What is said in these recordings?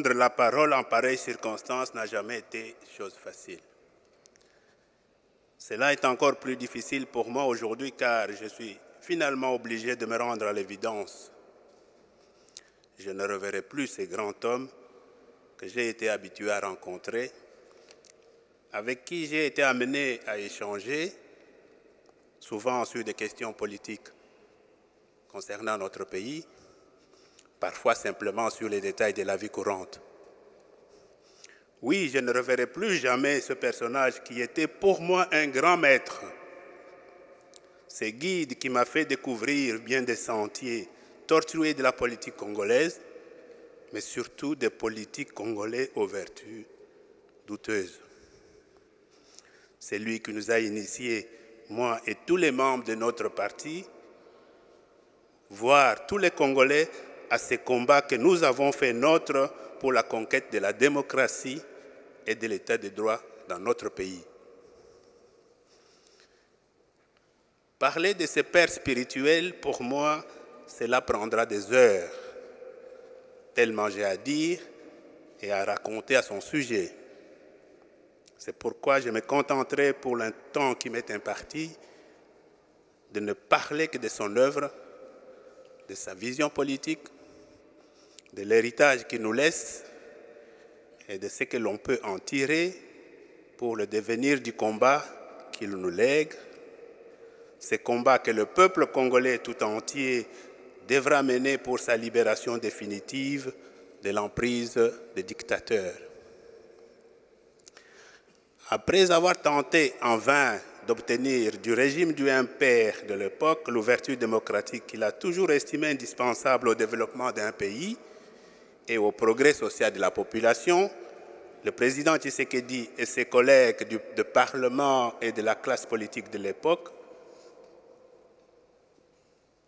Prendre la parole en pareille circonstance n'a jamais été chose facile. Cela est encore plus difficile pour moi aujourd'hui car je suis finalement obligé de me rendre à l'évidence. Je ne reverrai plus ces grands hommes que j'ai été habitué à rencontrer, avec qui j'ai été amené à échanger, souvent sur des questions politiques concernant notre pays, parfois simplement sur les détails de la vie courante. Oui, je ne reverrai plus jamais ce personnage qui était pour moi un grand maître. Ce guide qui m'a fait découvrir bien des sentiers tortueux de la politique congolaise, mais surtout des politiques congolais aux vertus douteuses. C'est lui qui nous a initiés, moi et tous les membres de notre parti, voire tous les Congolais, à ces combats que nous avons fait nôtres pour la conquête de la démocratie et de l'état de droit dans notre pays. Parler de ces pères spirituels, pour moi, cela prendra des heures, tellement j'ai à dire et à raconter à son sujet. C'est pourquoi je me contenterai pour le temps qui m'est imparti de ne parler que de son œuvre, de sa vision politique, de l'héritage qu'il nous laisse et de ce que l'on peut en tirer pour le devenir du combat qu'il nous lègue, ce combat que le peuple congolais tout entier devra mener pour sa libération définitive de l'emprise des dictateurs. Après avoir tenté en vain d'obtenir du régime du impère de l'époque l'ouverture démocratique qu'il a toujours estimée indispensable au développement d'un pays et au progrès social de la population, le président Tshisekedi et ses collègues du Parlement et de la classe politique de l'époque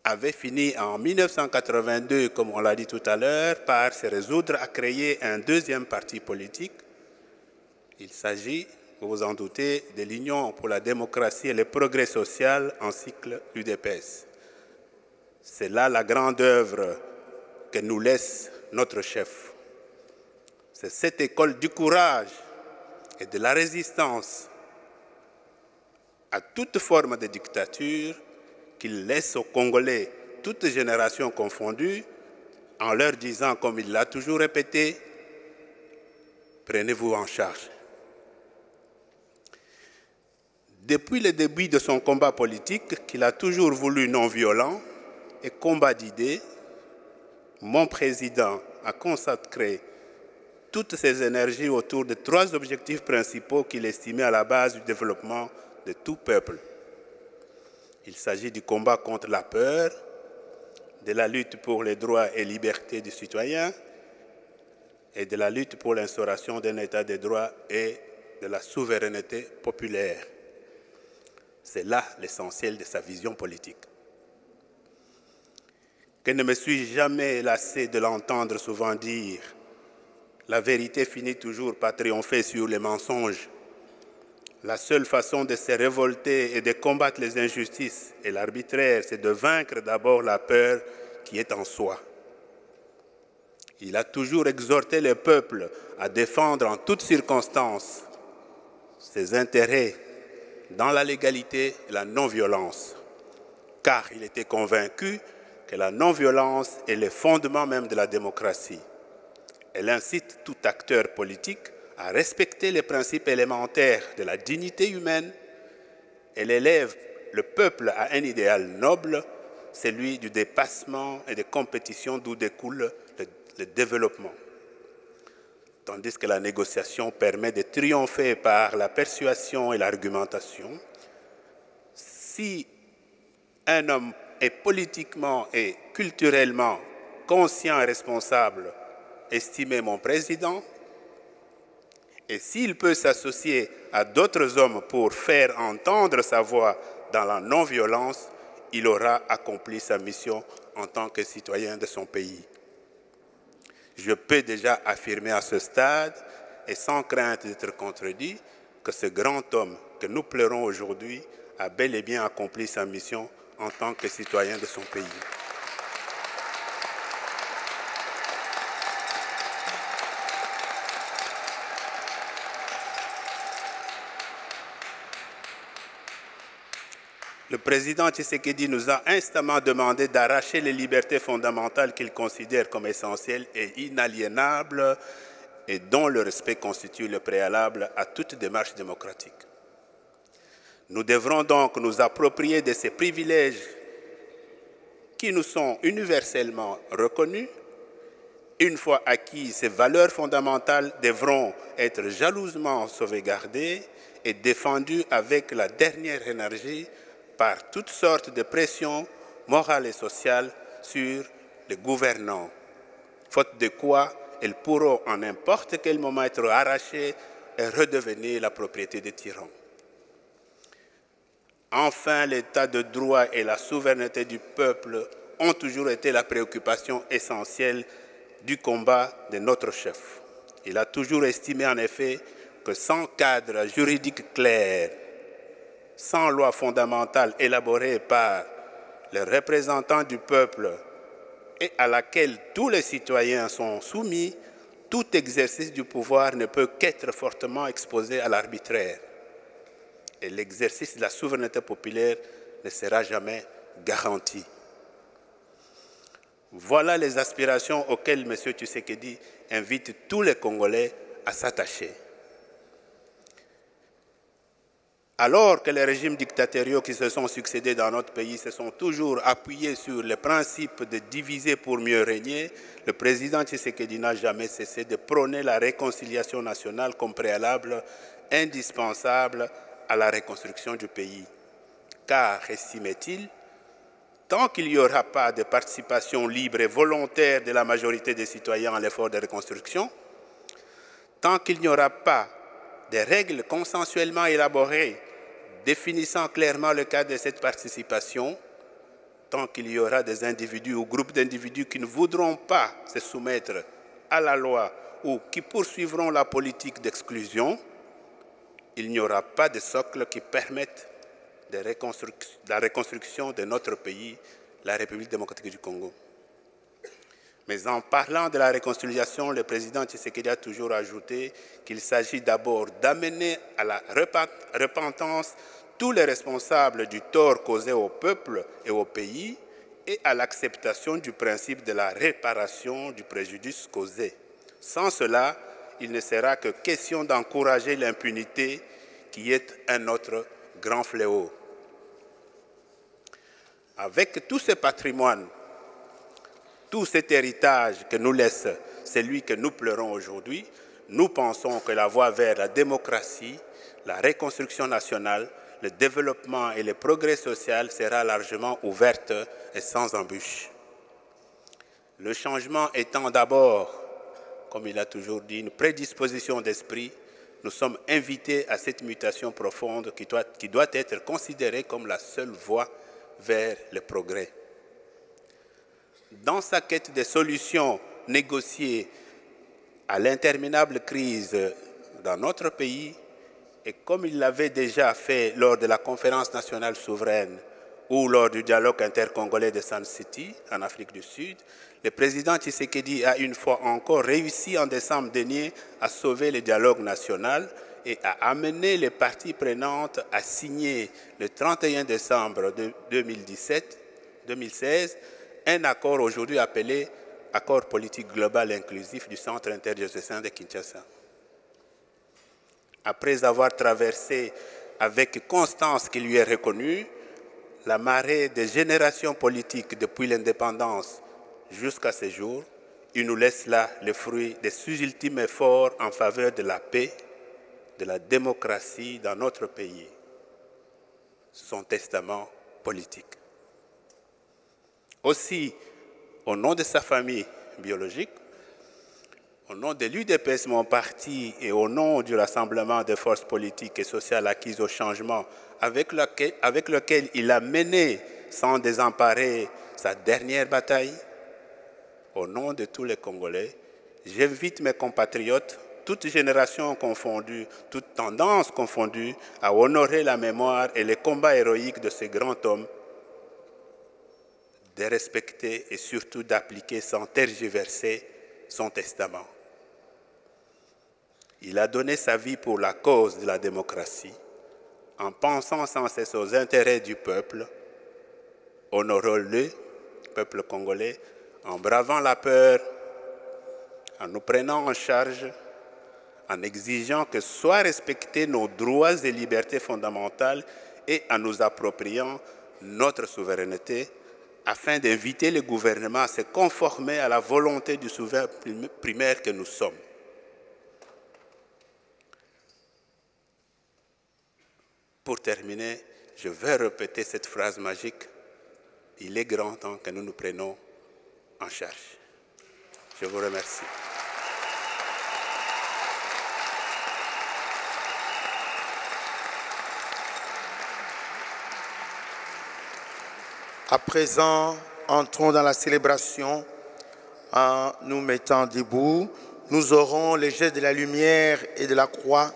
avaient fini en 1982, comme on l'a dit tout à l'heure, par se résoudre à créer un deuxième parti politique. Il s'agit, vous vous en doutez, de l'Union pour la démocratie et le progrès social en cycle UDPS. C'est là la grande œuvre que nous laisse notre chef. C'est cette école du courage et de la résistance à toute forme de dictature qu'il laisse aux Congolais, toutes générations confondues, en leur disant, comme il l'a toujours répété, « Prenez-vous en charge ». Depuis le début de son combat politique, qu'il a toujours voulu non violent et combat d'idées, mon président a consacré toutes ses énergies autour de trois objectifs principaux qu'il estimait à la base du développement de tout peuple. Il s'agit du combat contre la peur, de la lutte pour les droits et libertés du citoyen et de la lutte pour l'instauration d'un état de droit et de la souveraineté populaire. C'est là l'essentiel de sa vision politique. Que ne me suis-je jamais lassé de l'entendre souvent dire « La vérité finit toujours par triompher sur les mensonges. La seule façon de se révolter et de combattre les injustices et l'arbitraire, c'est de vaincre d'abord la peur qui est en soi. » Il a toujours exhorté le peuple à défendre en toutes circonstances ses intérêts dans la légalité et la non-violence, car il était convaincu que la non-violence est le fondement même de la démocratie. Elle incite tout acteur politique à respecter les principes élémentaires de la dignité humaine. Elle élève le peuple à un idéal noble, celui du dépassement et des compétitions d'où découle le développement. Tandis que la négociation permet de triompher par la persuasion et l'argumentation. Si un homme est politiquement et culturellement conscient et responsable, estimé mon président, et s'il peut s'associer à d'autres hommes pour faire entendre sa voix dans la non-violence, il aura accompli sa mission en tant que citoyen de son pays. Je peux déjà affirmer à ce stade, et sans crainte d'être contredit, que ce grand homme que nous pleurons aujourd'hui a bel et bien accompli sa mission en tant que citoyen de son pays. « Le président Tshisekedi nous a instamment demandé d'arracher les libertés fondamentales qu'il considère comme essentielles et inaliénables et dont le respect constitue le préalable à toute démarche démocratique. Nous devrons donc nous approprier de ces privilèges qui nous sont universellement reconnus. Une fois acquis, ces valeurs fondamentales devront être jalousement sauvegardées et défendues avec la dernière énergie par toutes sortes de pressions morales et sociales sur les gouvernants, faute de quoi elles pourront en n'importe quel moment être arrachées et redevenir la propriété des tyrans. Enfin, l'état de droit et la souveraineté du peuple ont toujours été la préoccupation essentielle du combat de notre chef. Il a toujours estimé en effet que sans cadre juridique clair, sans loi fondamentale élaborée par les représentants du peuple et à laquelle tous les citoyens sont soumis, tout exercice du pouvoir ne peut qu'être fortement exposé à l'arbitraire. Et l'exercice de la souveraineté populaire ne sera jamais garanti. Voilà les aspirations auxquelles M. Tshisekedi invite tous les Congolais à s'attacher. Alors que les régimes dictatoriaux qui se sont succédés dans notre pays se sont toujours appuyés sur le principe de diviser pour mieux régner, le président Tshisekedi n'a jamais cessé de prôner la réconciliation nationale comme préalable indispensable à la reconstruction du pays. Car, estimait-il, tant qu'il n'y aura pas de participation libre et volontaire de la majorité des citoyens à l'effort de reconstruction, tant qu'il n'y aura pas de règles consensuellement élaborées définissant clairement le cadre de cette participation, tant qu'il y aura des individus ou groupes d'individus qui ne voudront pas se soumettre à la loi ou qui poursuivront la politique d'exclusion, il n'y aura pas de socle qui permette la reconstruction de notre pays, la République démocratique du Congo. Mais en parlant de la réconciliation, le président Tshisekedi a toujours ajouté qu'il s'agit d'abord d'amener à la repentance tous les responsables du tort causé au peuple et au pays et à l'acceptation du principe de la réparation du préjudice causé. Sans cela, il ne sera que question d'encourager l'impunité qui est un autre grand fléau. Avec tout ce patrimoine, tout cet héritage que nous laisse celui que nous pleurons aujourd'hui, nous pensons que la voie vers la démocratie, la reconstruction nationale, le développement et le progrès social sera largement ouverte et sans embûche. Le changement étant d'abord, comme il a toujours dit, une prédisposition d'esprit, nous sommes invités à cette mutation profonde qui doit être considérée comme la seule voie vers le progrès. Dans sa quête de solutions négociées à l'interminable crise dans notre pays, et comme il l'avait déjà fait lors de la conférence nationale souveraine ou lors du dialogue intercongolais de Sun City, en Afrique du Sud, le président Tshisekedi a une fois encore réussi en décembre dernier à sauver le dialogue national et à amener les parties prenantes à signer le 31 décembre 2016 un accord aujourd'hui appelé Accord politique global inclusif du Centre interdiocésain de Kinshasa. Après avoir traversé avec constance qui lui est reconnue la marée des générations politiques depuis l'indépendance jusqu'à ce jour, il nous laisse là le fruit des ultimes efforts en faveur de la paix, de la démocratie dans notre pays, son testament politique. Aussi, au nom de sa famille biologique, au nom de l'UDPS, mon parti, et au nom du rassemblement des forces politiques et sociales acquises au changement avec lequel il a mené sans désemparer sa dernière bataille, au nom de tous les Congolais, j'invite mes compatriotes, toutes générations confondues, toutes tendances confondues, à honorer la mémoire et les combats héroïques de ce grand homme, de respecter et surtout d'appliquer sans tergiverser son testament. Il a donné sa vie pour la cause de la démocratie, en pensant sans cesse aux intérêts du peuple, honorons-le, peuple congolais, en bravant la peur, en nous prenant en charge, en exigeant que soient respectés nos droits et libertés fondamentales et en nous appropriant notre souveraineté afin d'inviter le gouvernement à se conformer à la volonté du souverain primaire que nous sommes. Pour terminer, je vais répéter cette phrase magique. Il est grand temps que nous nous prenions en charge. Je vous remercie. À présent, entrons dans la célébration en nous mettant debout. Nous aurons les gestes de la lumière et de la croix